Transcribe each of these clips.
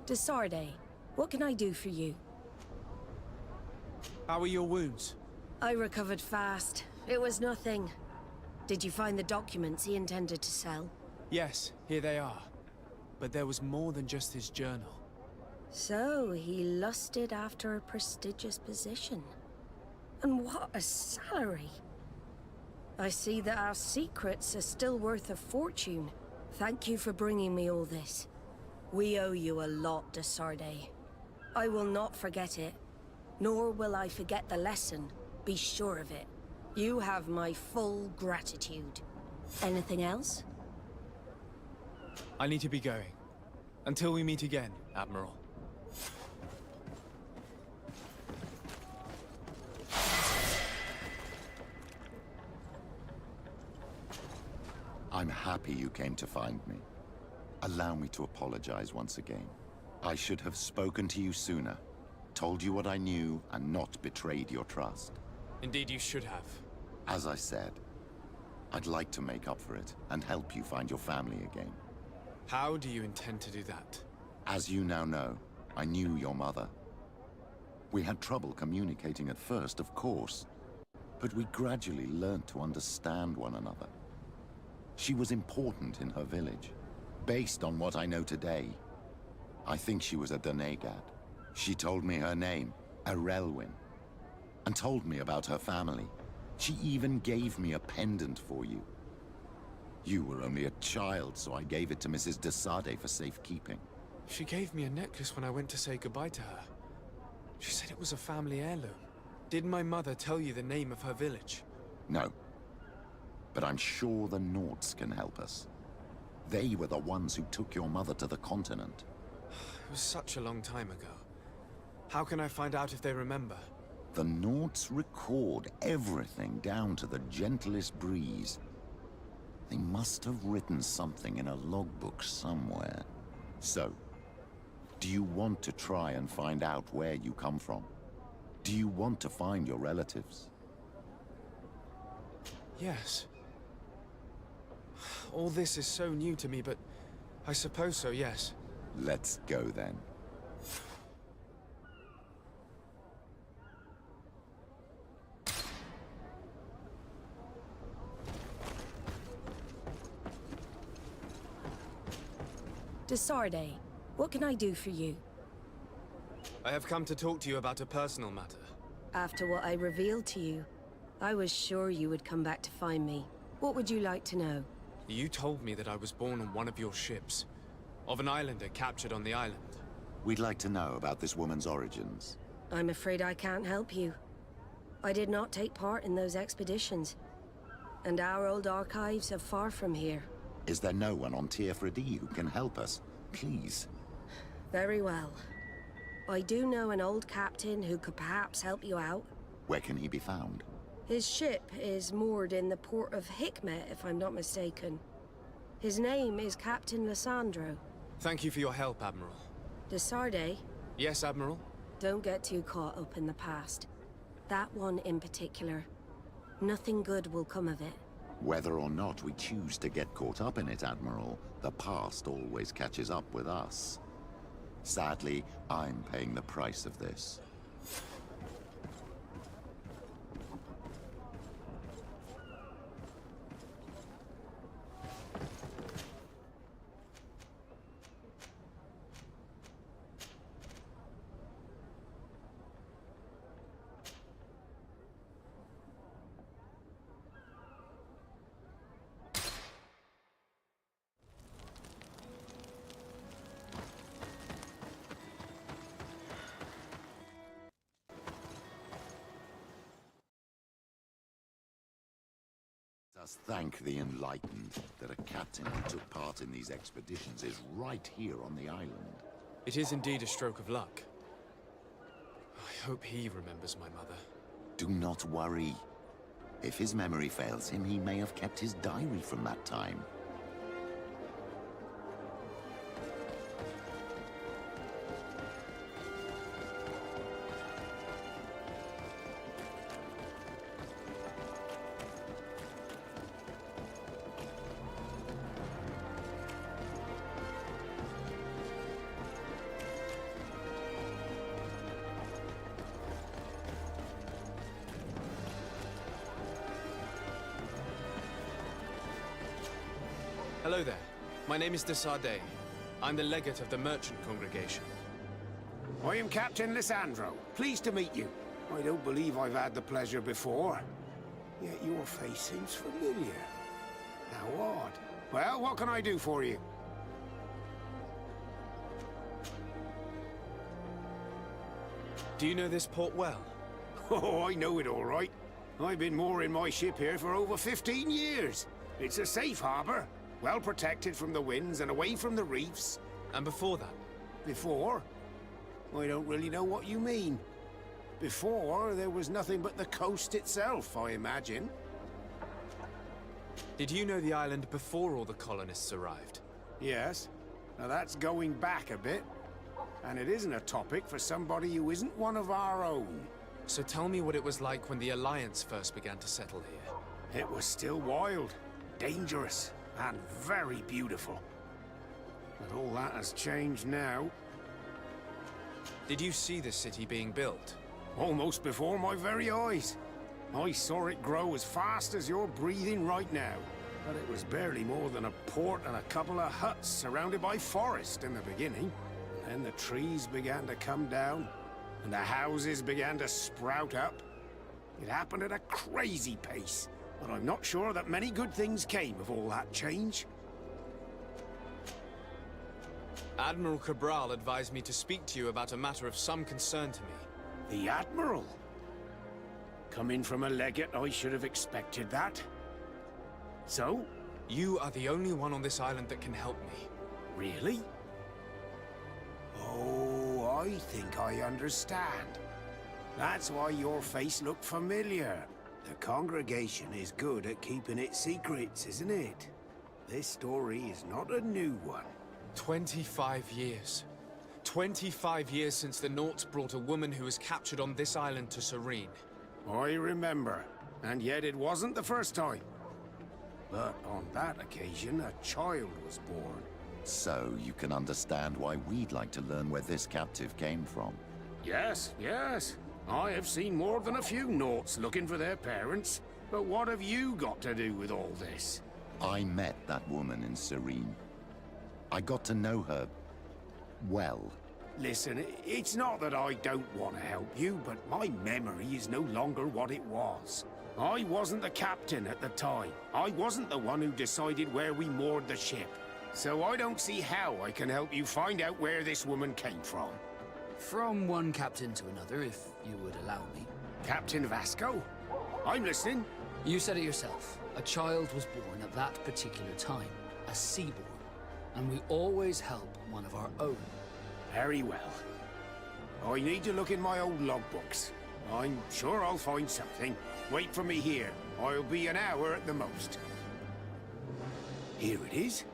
Desarde, what can I do for you? How are your wounds? I recovered fast. It was nothing. Did you find the documents he intended to sell? Yes, here they are. But there was more than just his journal. So, he lusted after a prestigious position. And what a salary! I see that our secrets are still worth a fortune. Thank you for bringing me all this. We owe you a lot, Desarde. I will not forget it. Nor will I forget the lesson. Be sure of it. You have my full gratitude. Anything else? I need to be going. Until we meet again, Admiral. I'm happy you came to find me. Allow me to apologize once again. I should have spoken to you sooner, told you what I knew, and not betrayed your trust. Indeed you should have. As I said, I'd like to make up for it and help you find your family again. How do you intend to do that? As you now know, I knew your mother. We had trouble communicating at first, of course, but we gradually learned to understand one another. She was important in her village. Based on what I know today, I think she was a Donegad. She told me her name, Arelwyn, and told me about her family. She even gave me a pendant for you. You were only a child, so I gave it to Mrs. de Sade for safekeeping. She gave me a necklace when I went to say goodbye to her. She said it was a family heirloom. Did my mother tell you the name of her village? No. But I'm sure the Nords can help us. They were the ones who took your mother to the continent. It was such a long time ago. How can I find out if they remember? The Nords record everything down to the gentlest breeze. They must have written something in a logbook somewhere. So, do you want to try and find out where you come from? Do you want to find your relatives? Yes. All this is so new to me, but I suppose so, yes. Let's go then. De Sade, what can I do for you? I have come to talk to you about a personal matter. After what I revealed to you, I was sure you would come back to find me. What would you like to know? You told me that I was born on one of your ships, of an islander captured on the island. We'd like to know about this woman's origins. I'm afraid I can't help you. I did not take part in those expeditions, and our old archives are far from here. Is there no one on Tier 3D who can help us? Please. Very well. I do know an old captain who could perhaps help you out. Where can he be found? His ship is moored in the port of Hikmet, if I'm not mistaken. His name is Captain Lissandro. Thank you for your help, Admiral. De Sade, Yes, Admiral? don't get too caught up in the past. That one in particular. Nothing good will come of it. Whether or not we choose to get caught up in it, Admiral, the past always catches up with us. Sadly, I'm paying the price of this. Us thank the enlightened that a captain who took part in these expeditions is right here on the island. It is indeed a stroke of luck. I hope he remembers my mother. Do not worry. If his memory fails him, he may have kept his diary from that time. Hello there. My name is de Sade. I'm the legate of the merchant congregation. I am Captain Lissandro. Pleased to meet you. I don't believe I've had the pleasure before. Yet your face seems familiar. How odd. Well, what can I do for you? Do you know this port well? Oh, I know it all right. I've been mooring my ship here for over 15 years. It's a safe harbor, well protected from the winds and away from the reefs. And before that? Before? I don't really know what you mean. Before, there was nothing but the coast itself, I imagine. Did you know the island before all the colonists arrived? Yes. Now that's going back a bit. And it isn't a topic for somebody who isn't one of our own. So tell me what it was like when the Alliance first began to settle here. It was still wild, dangerous, and very beautiful. But all that has changed now. Did you see the city being built? Almost before my very eyes. I saw it grow as fast as you're breathing right now. But it was barely more than a port and a couple of huts surrounded by forest in the beginning. Then the trees began to come down, and the houses began to sprout up. It happened at a crazy pace, but I'm not sure that many good things came of all that change. Admiral Cabral advised me to speak to you about a matter of some concern to me. The Admiral? Coming from a legate, I should have expected that. So? You are the only one on this island that can help me. Really? Oh, I think I understand. That's why your face looked familiar. The congregation is good at keeping its secrets, isn't it? This story is not a new one. 25 years. 25 years since the Nauts brought a woman who was captured on this island to Serene. I remember, and yet it wasn't the first time. But on that occasion, a child was born. So you can understand why we'd like to learn where this captive came from. Yes, yes. I have seen more than a few Nauts looking for their parents. But what have you got to do with all this? I met that woman in Serene. I got to know her well. Listen, it's not that I don't want to help you, but my memory is no longer what it was. I wasn't the captain at the time. I wasn't the one who decided where we moored the ship. So I don't see how I can help you find out where this woman came from. From one captain to another, if you would allow me. Captain Vasco? I'm listening. You said it yourself. A child was born at that particular time. A seaborn. And we always help one of our own. Very well. I need to look in my old logbooks. I'm sure I'll find something. Wait for me here. I'll be an hour at the most. Here it is.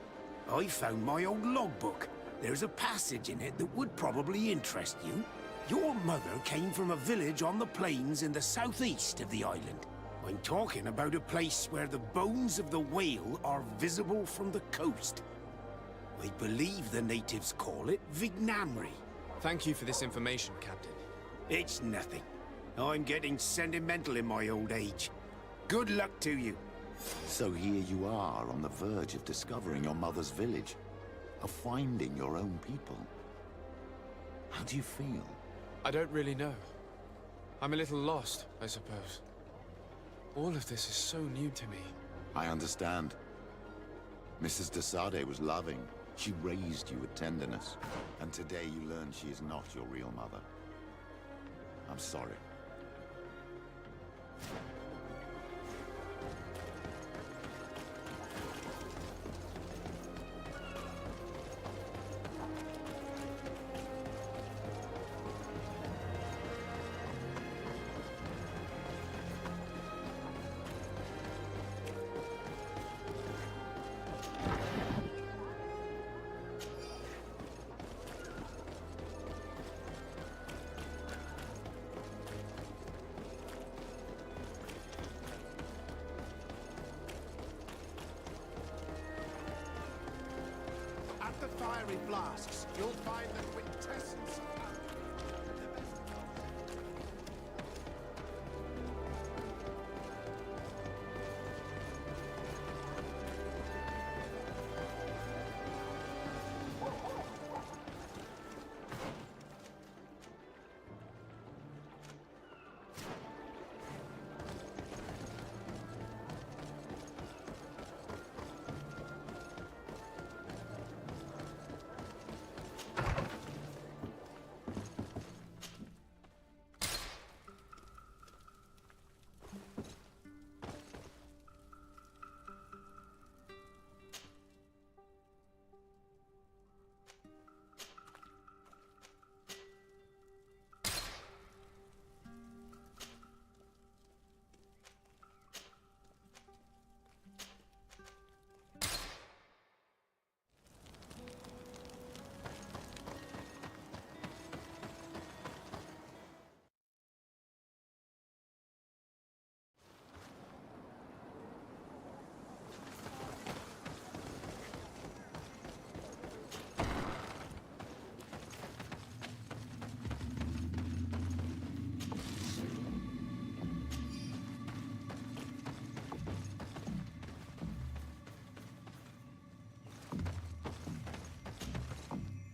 I found my old logbook. There's a passage in it that would probably interest you. Your mother came from a village on the plains in the southeast of the island. I'm talking about a place where the bones of the whale are visible from the coast. I believe the natives call it Vignamri. Thank you for this information, Captain. It's nothing. I'm getting sentimental in my old age. Good luck to you. So here you are on the verge of discovering your mother's village, of finding your own people. How do you feel? I don't really know. I'm a little lost, I suppose. All of this is so new to me. I understand. Mrs. de Sade was loving. She raised you with tenderness. And today you learn she is not your real mother. I'm sorry. At the fiery flasks, you'll find the quintessence of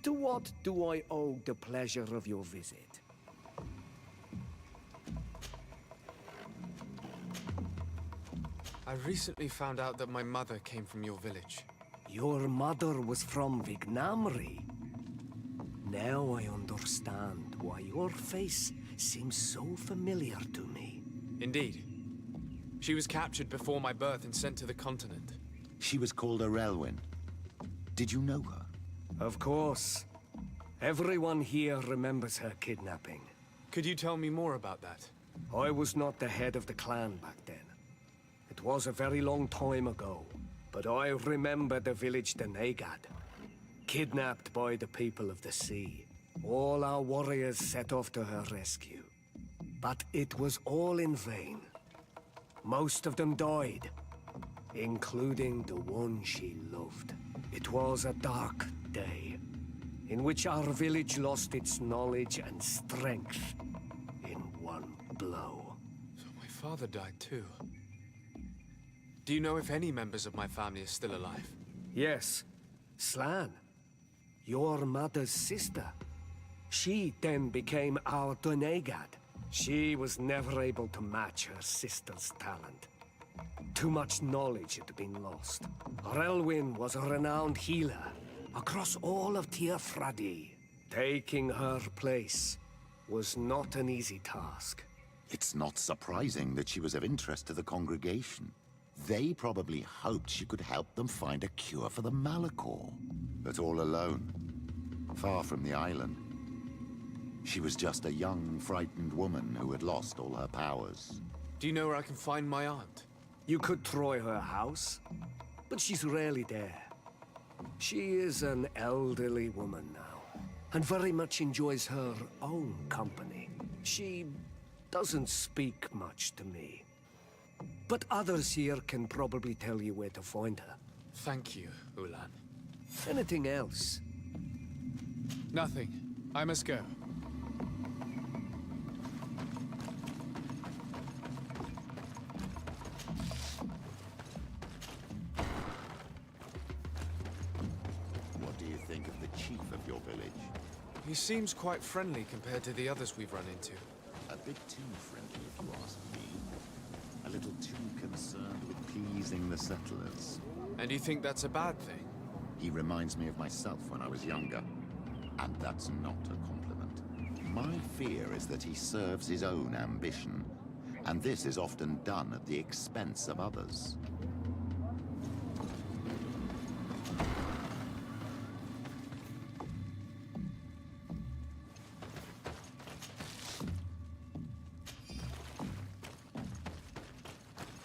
To what do I owe the pleasure of your visit? I recently found out that my mother came from your village. Your mother was from Vignamri. Now I understand why your face seems so familiar to me. Indeed. She was captured before my birth and sent to the continent. She was called Arelwyn. Did you know her? Of course. Everyone here remembers her kidnapping. Could you tell me more about that? I was not the head of the clan back then. It was a very long time ago, but I remember the village Denegad. Kidnapped by the people of the sea. All our warriors set off to her rescue. But it was all in vain. Most of them died, including the one she loved. It was a dark day, in which our village lost its knowledge and strength in one blow. So my father died too. Do you know if any members of my family are still alive? Yes, Slan, your mother's sister. She then became our Donegad. She was never able to match her sister's talent. Too much knowledge had been lost. Relwyn was a renowned healer across all of Teofradi. Taking her place was not an easy task. It's not surprising that she was of interest to the congregation. They probably hoped she could help them find a cure for the Malachor. But all alone, far from the island. She was just a young, frightened woman who had lost all her powers. Do you know where I can find my aunt? You could try her house, but she's rarely there. She is an elderly woman now, and very much enjoys her own company. She doesn't speak much to me. But others here can probably tell you where to find her. Thank you, Ulan. Anything else? Nothing. I must go. What do you think of the chief of your village? He seems quite friendly compared to the others we've run into. A bit too friendly, if you ask me. A little too concerned with pleasing the settlers. And you think that's a bad thing? He reminds me of myself when I was younger. And that's not a compliment. My fear is that he serves his own ambition. And this is often done at the expense of others.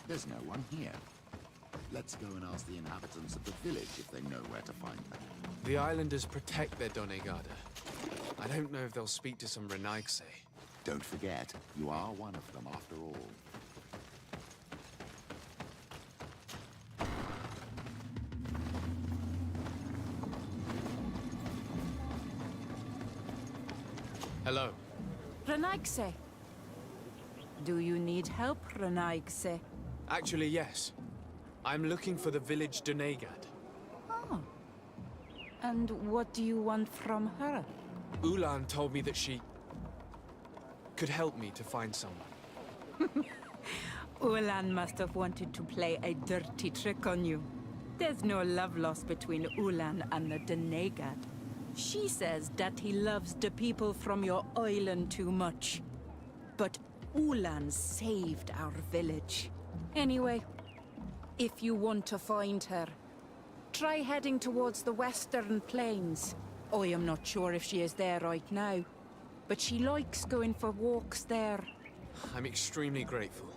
There's no one here. Let's go and ask the inhabitants of the village if they know where to find her. The islanders protect their Donegada. I don't know if they'll speak to some Renaigse. Don't forget, you are one of them after all. Hello. Renaigse. Do you need help, Renaigse? Actually, yes. I'm looking for the village Donegad. Oh. And what do you want from her? Ulan told me that she could help me to find someone. Ulan must have wanted to play a dirty trick on you. There's no love lost between Ulan and the Donegad. She says that he loves the people from your island too much. But Ulan saved our village. Anyway, if you want to find her, try heading towards the western plains. I am not sure if she is there right now, but she likes going for walks there. I'm extremely grateful.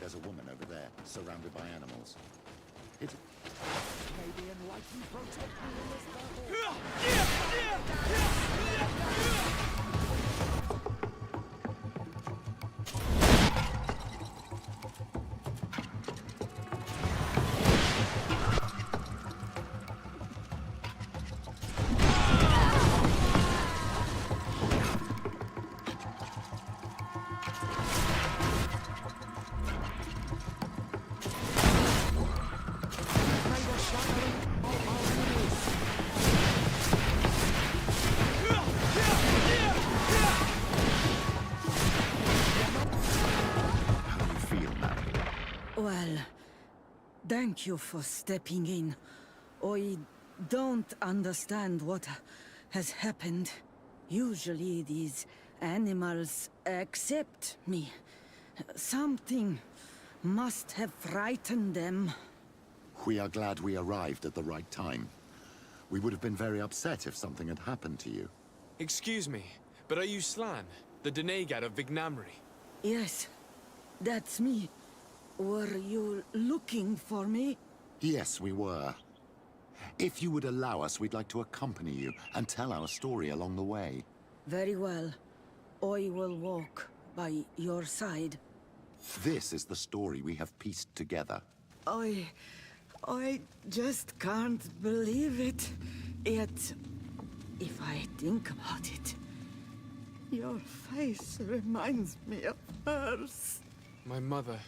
There's a woman over there, surrounded by animals. It may the enlightened protect me in this Well, thank you for stepping in. I don't understand what has happened. Usually these animals accept me. Something must have frightened them. We are glad we arrived at the right time. We would have been very upset if something had happened to you. Excuse me, but are you Slan, the Denegad of Vignamri? Yes, that's me. Were you looking for me? Yes, we were. If you would allow us, we'd like to accompany you and tell our story along the way. Very well. I will walk by your side. This is the story we have pieced together. I just can't believe it. Yet, if I think about it, your face reminds me of hers. My mother,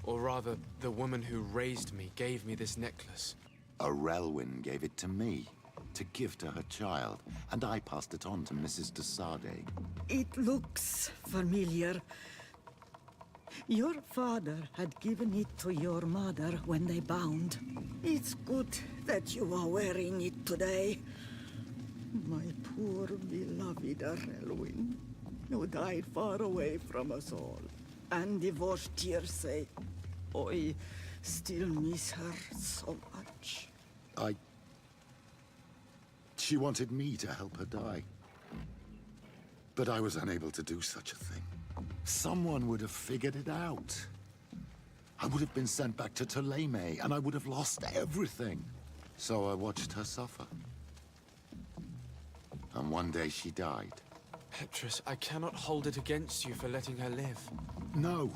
or rather, the woman who raised me, gave me this necklace. A Relwyn gave it to me, to give to her child, and I passed it on to Mrs. de Sade. It looks familiar. Your father had given it to your mother when they bound. It's good that you are wearing it today. My poor beloved Relwyn, who died far away from us all, and divorced Tierce. I still miss her so much. She wanted me to help her die. But I was unable to do such a thing. Someone would have figured it out. I would have been sent back to Ptolemy, and I would have lost everything. So I watched her suffer. And one day she died. Petrus, I cannot hold it against you for letting her live. No,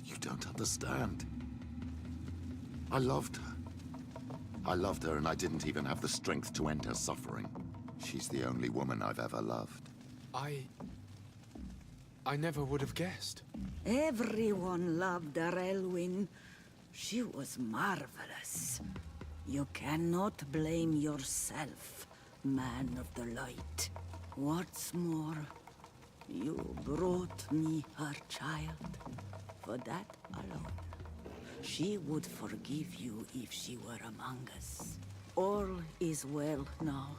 you don't understand. I loved her. I loved her, and I didn't even have the strength to end her suffering. She's the only woman I've ever loved. I never would have guessed. Everyone loved Relwyn. She was marvelous. You cannot blame yourself, man of the light. What's more, you brought me her child. For that alone, she would forgive you if she were among us. All is well now.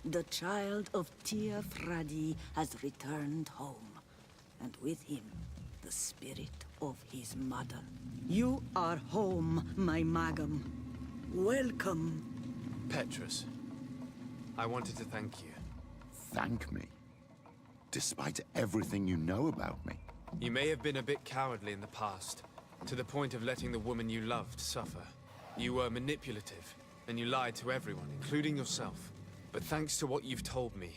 The child of Tia Fradi has returned home, and with him, the spirit of his mother. You are home, my Magam. Welcome. Petrus, I wanted to thank you. Thank me? Despite everything you know about me? You may have been a bit cowardly in the past, to the point of letting the woman you loved suffer. You were manipulative, and you lied to everyone, including yourself. But thanks to what you've told me,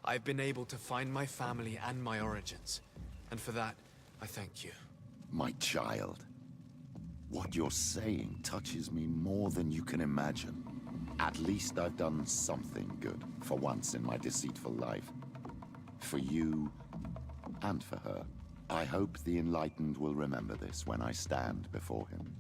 I've been able to find my family and my origins. And for that, I thank you. My child. What you're saying touches me more than you can imagine. At least I've done something good, for once in my deceitful life. For you, and for her. I hope the Enlightened will remember this when I stand before him.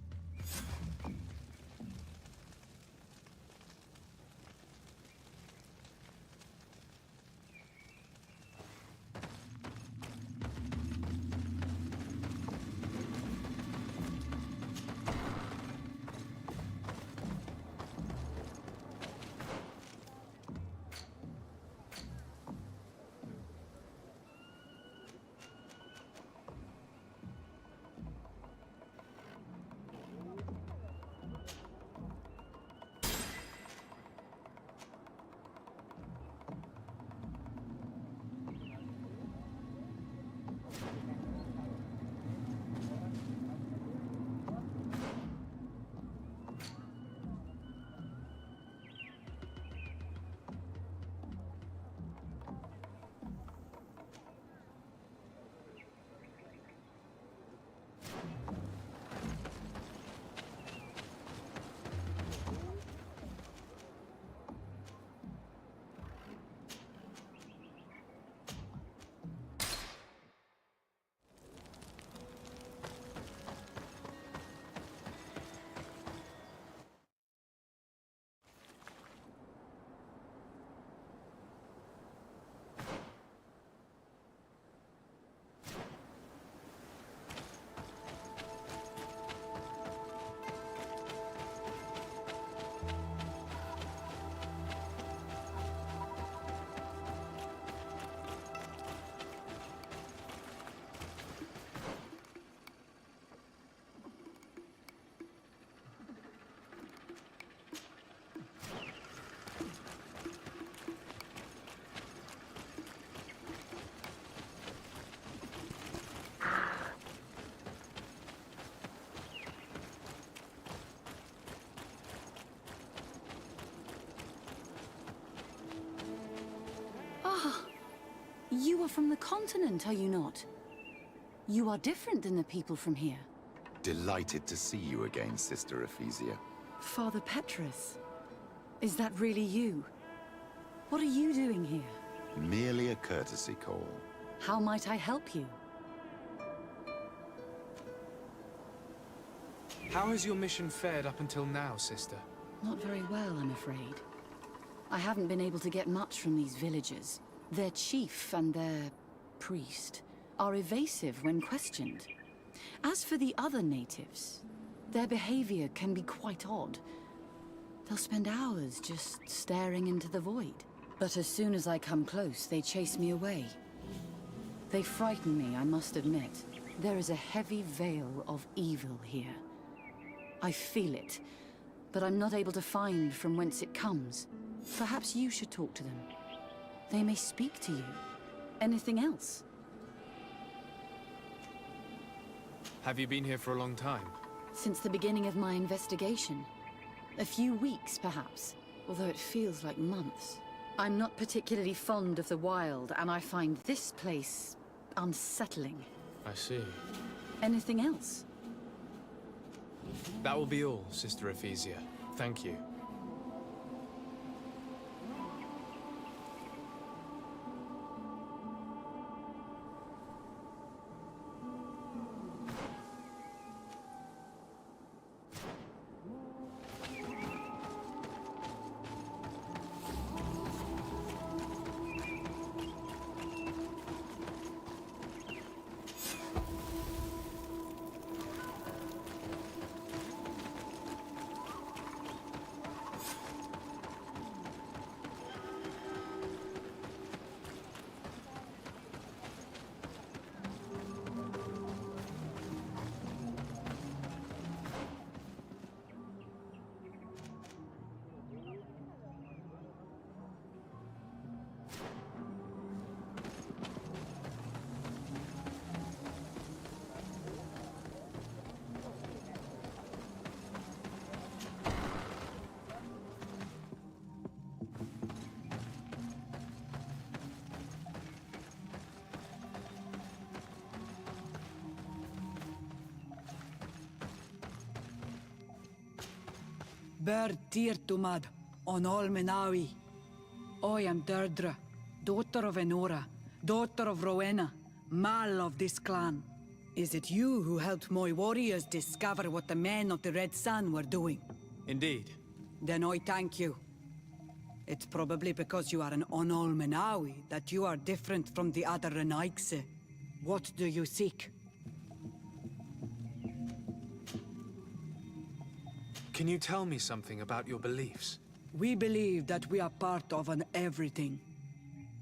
You are from the continent, are you not? You are different than the people from here. Delighted to see you again, Sister Ephesia. Father Petrus, is that really you? What are you doing here? Merely a courtesy call. How might I help you? How has your mission fared up until now, sister? Not very well, I'm afraid. I haven't been able to get much from these villagers. Their chief and their priest are evasive when questioned. As for the other natives, their behavior can be quite odd. They'll spend hours just staring into the void. But as soon as I come close, they chase me away. They frighten me, I must admit. There is a heavy veil of evil here. I feel it, but I'm not able to find from whence it comes. Perhaps you should talk to them. They may speak to you. Anything else? Have you been here for a long time? Since the beginning of my investigation. A few weeks, perhaps, although it feels like months. I'm not particularly fond of the wild, and I find this place unsettling. I see. Anything else? That will be all, Sister Ephesia. Thank you. Bird Tir Tumad, on all Menawi. I am Deirdre, daughter of Enora, daughter of Rowena, Mal of this clan. Is it you who helped my warriors discover what the men of the Red Sun were doing? Indeed. Then I thank you. It's probably because you are an Onol Menawi that you are different from the other Renaigse. What do you seek? Can you tell me something about your beliefs? We believe that we are part of an everything,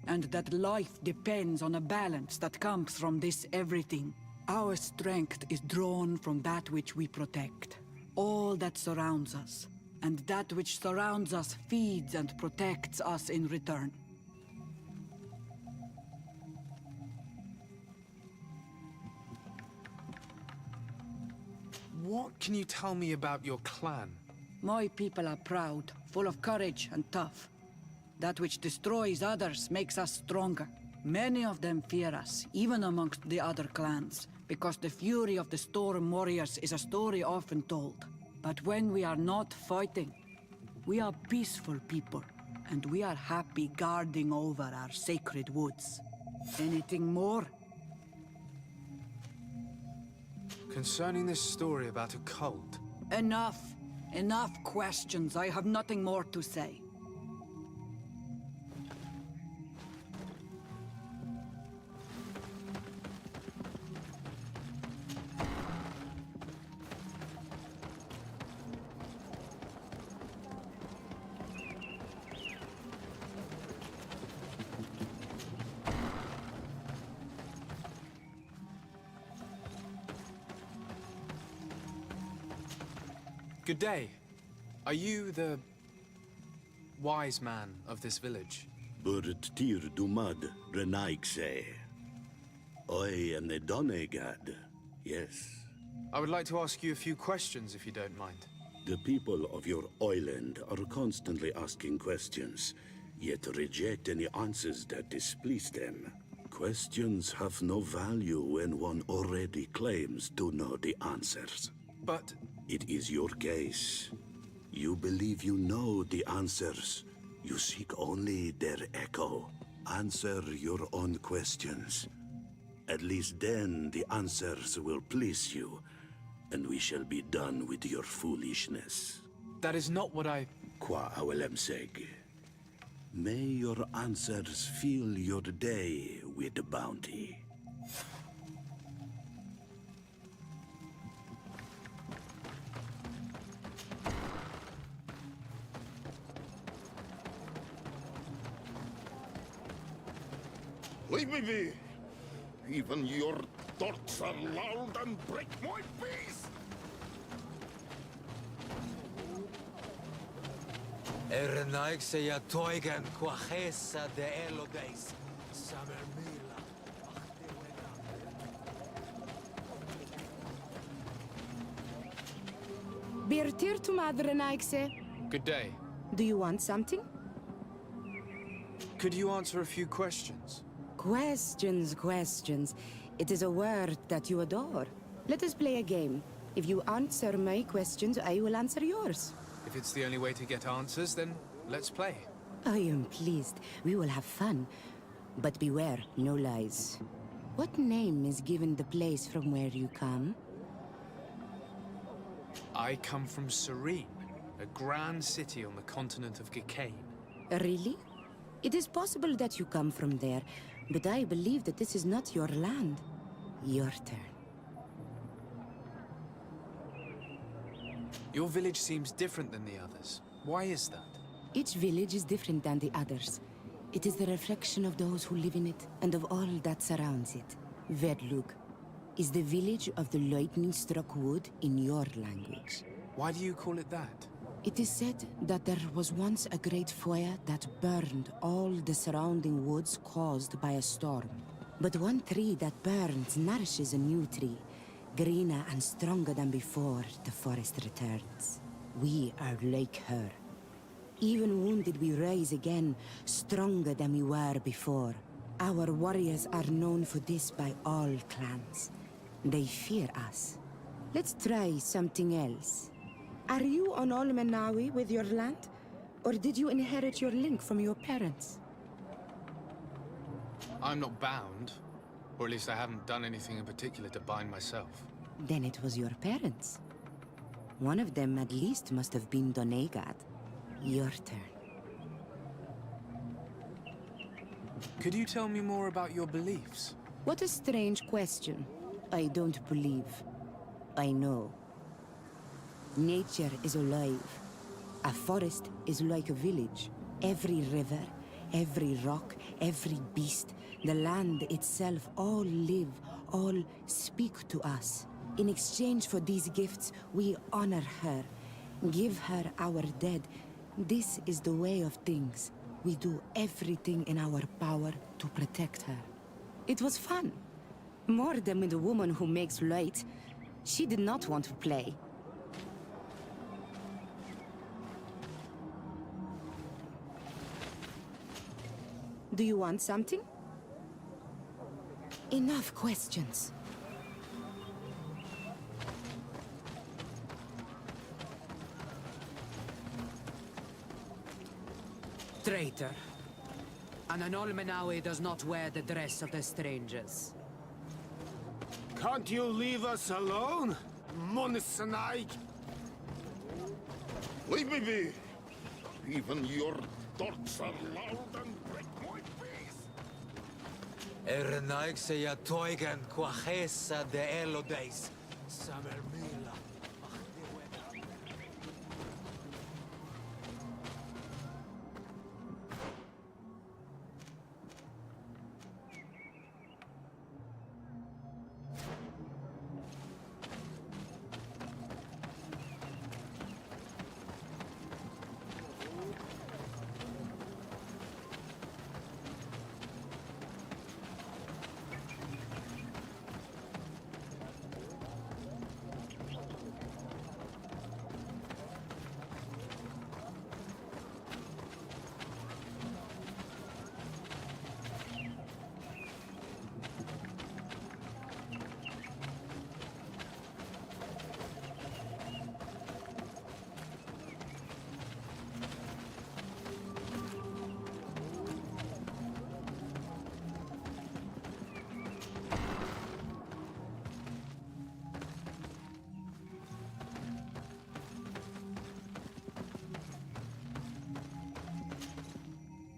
and that life depends on a balance that comes from this everything. Our strength is drawn from that which we protect, all that surrounds us, and that which surrounds us feeds and protects us in return. What can you tell me about your clan? My people are proud, full of courage and tough. That which destroys others makes us stronger. Many of them fear us, even amongst the other clans, because the fury of the Storm Warriors is a story often told. But when we are not fighting, we are peaceful people, and we are happy guarding over our sacred woods. Anything more? Concerning this story about a cult, Enough. Enough questions. I have nothing more to say. good day. Are you the wise man of this village? Burt tir dumad renaigse. I am the Donegad, yes. I would like to ask you a few questions, if you don't mind. The people of your island are constantly asking questions, yet reject any answers that displease them. Questions have no value when one already claims to know the answers. But It is your case. You believe you know the answers. You seek only their echo. Answer your own questions. At least then the answers will please you, and we shall be done with your foolishness. that is not what I... Qua awelemseg. May your answers fill your day with bounty. Leave me be! Even your thoughts are loud and break my peace! Ernaik se ya toigan quajesa de elodeis. Samermila. Birtir tu madre naikse. Good day. Do you want something? Could you answer a few questions? Questions. It is a word that you adore. Let us play a game. If you answer my questions, I will answer yours. If it's the only way to get answers, then let's play. I am pleased. We will have fun. But beware, no lies. What name is given the place from where you come? I come from Serene, a grand city on the continent of Gicane. Really? It is possible that you come from there, but I believe that this is not your land. Your turn. Your village seems different than the others. Why is that? Each village is different than the others. It is the reflection of those who live in it, and of all that surrounds it. Verdlug is the village of the lightning-struck wood in your language. Why do you call it that? It is said that there was once a great fire that burned all the surrounding woods caused by a storm. But one tree that burns nourishes a new tree. Greener and stronger than before, the forest returns. We are like her. Even wounded, we rise again, stronger than we were before. Our warriors are known for this by all clans. They fear us. Let's try something else. Are you on Olmenawi with your land? Or did you inherit your link from your parents? I'm not bound. Or at least I haven't done anything in particular to bind myself. Then it was your parents. One of them at least must have been Donegad. Your turn. Could you tell me more about your beliefs? What a strange question. I don't believe. I know. Nature is alive. A forest is like a village. Every river, every rock, every beast, the land itself, all live, all speak to us. In exchange for these gifts, we honor her, give her our dead. This is the way of things. We do everything in our power to protect her. It was fun. More than with the woman who makes light. She did not want to play. Do you want something? Enough questions. Traitor. An Olmenawi does not wear the dress of the strangers. Can't you leave us alone, Munisanaik? Leave me be! Even your thoughts are loud and break my peace! Ernaik se ya toigan quajesa de elodeis. Samermila.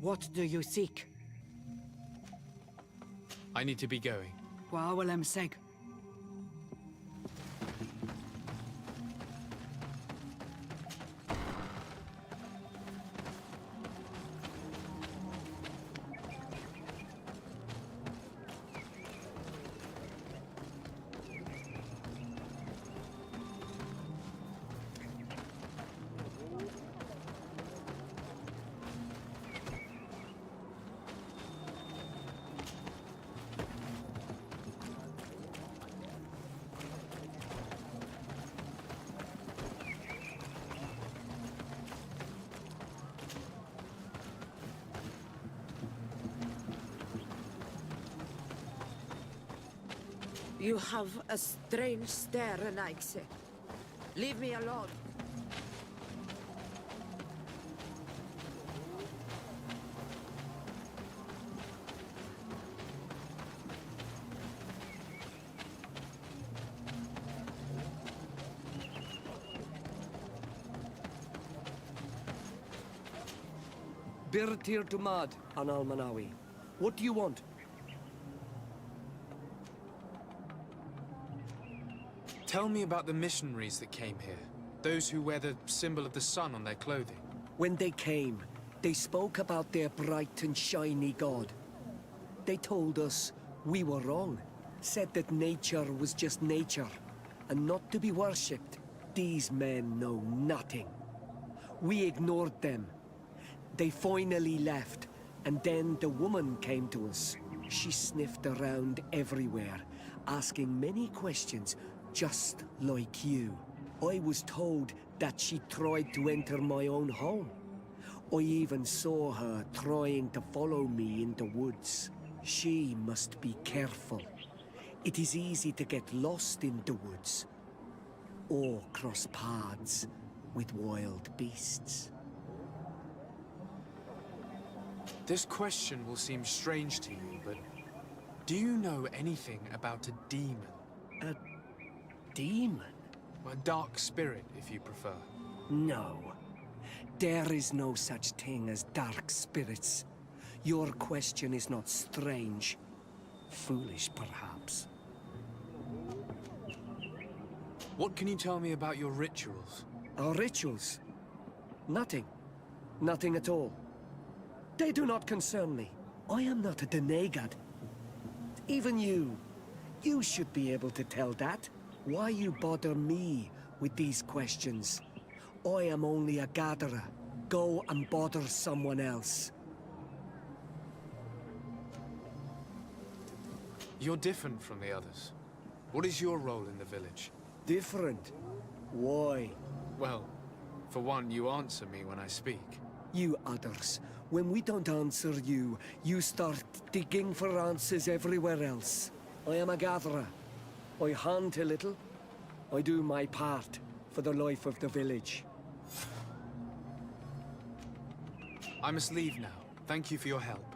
What do you seek? I need to be going. Wa'awalem seg. You have a strange stare, Anaigse. Leave me alone. Birtir Dumad, Anal Manawi. What do you want? Tell me about the missionaries that came here. Those who wear the symbol of the sun on their clothing. When they came, they spoke about their bright and shiny god. They told us we were wrong. Said that nature was just nature, and not to be worshipped. These men know nothing. We ignored them. They finally left, and then the woman came to us. She sniffed around everywhere, asking many questions, just like you. I was told that she tried to enter my own home. I even saw her trying to follow me in the woods. She must be careful. It is easy to get lost in the woods, or cross paths with wild beasts. This question will seem strange to you, but do you know anything about a demon? A demon? A dark spirit, if you prefer. No. There is no such thing as dark spirits. Your question is not strange. Foolish, perhaps. What can you tell me about your rituals? Our rituals? Nothing. Nothing at all. They do not concern me. I am not a Denegad. Even you. You should be able to tell that. Why you bother me with these questions? I am only a gatherer. Go and bother someone else. You're different from the others. What is your role in the village? Different? Why? Well, for one, you answer me when I speak. You others, when we don't answer you, you start digging for answers everywhere else. I am a gatherer. I hunt a little. I do my part for the life of the village. I must leave now. Thank you for your help.